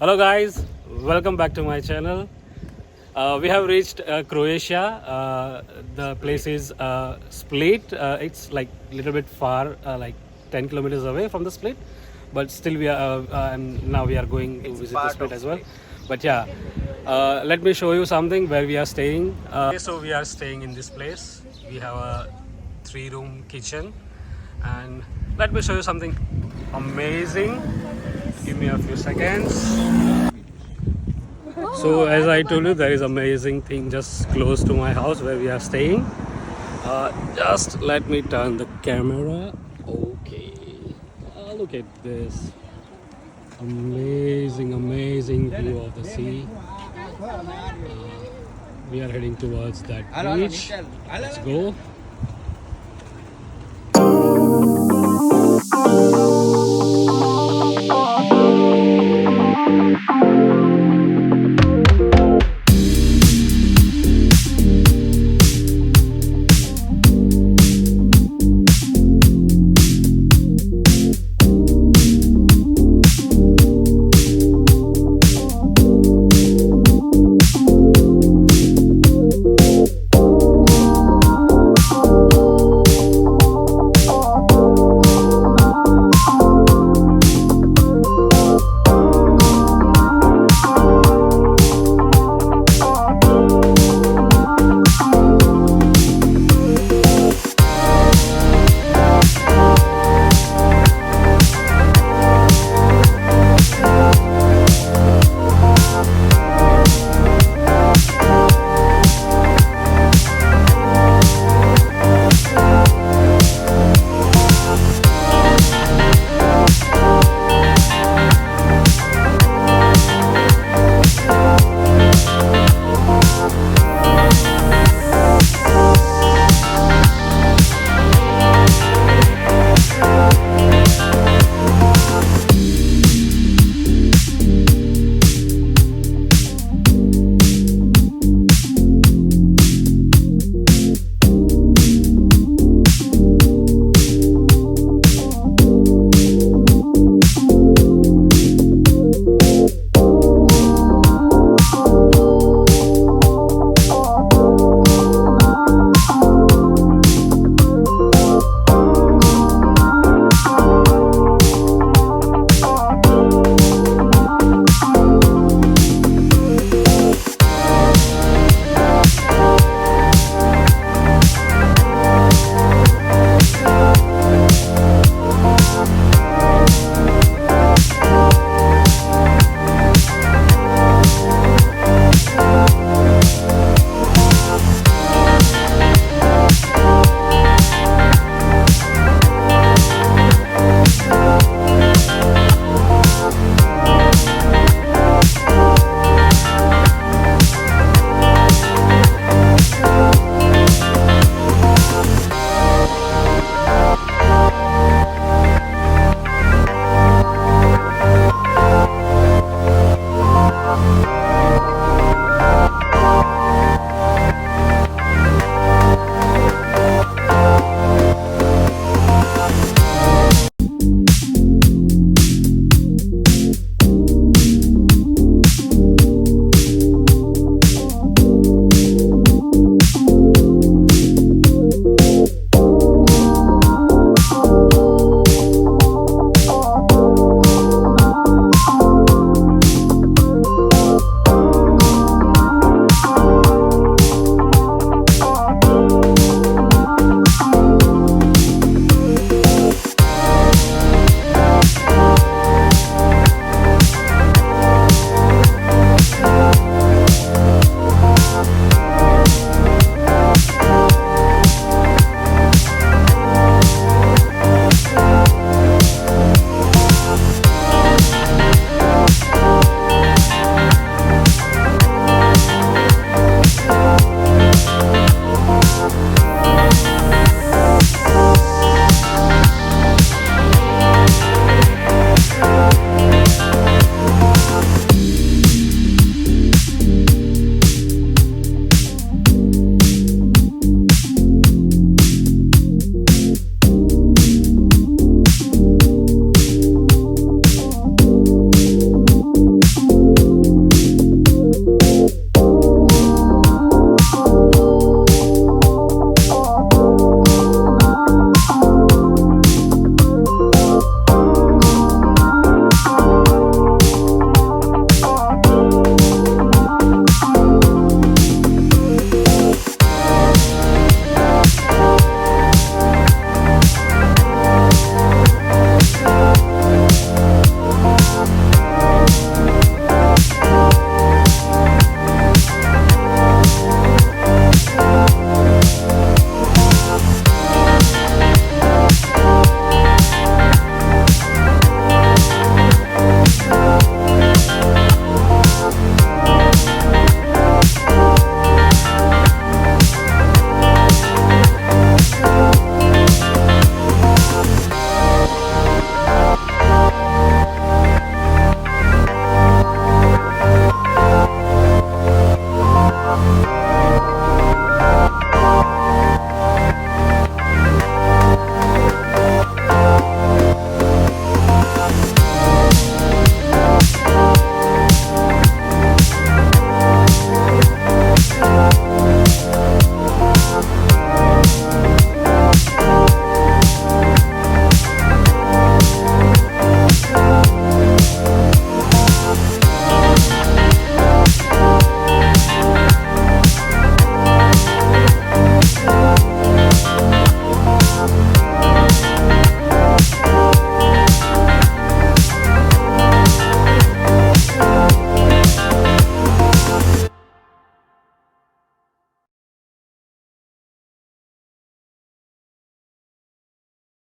Hello guys, welcome back to my channel. We have reached Croatia. The place is Split. It's like a little bit far, like 10 kilometers away from the Split, but still we are and now we are going to visit the Split as well. But yeah, let me show you something where we are staying. So we are staying in this place. We have a 3-room kitchen, and let me show you something amazing. Give me a few seconds. So as I told you, there is amazing thing just close to my house where we are staying. Just let me turn the camera. Okay, look at this amazing view of the sea. We are heading towards that beach. Let's go.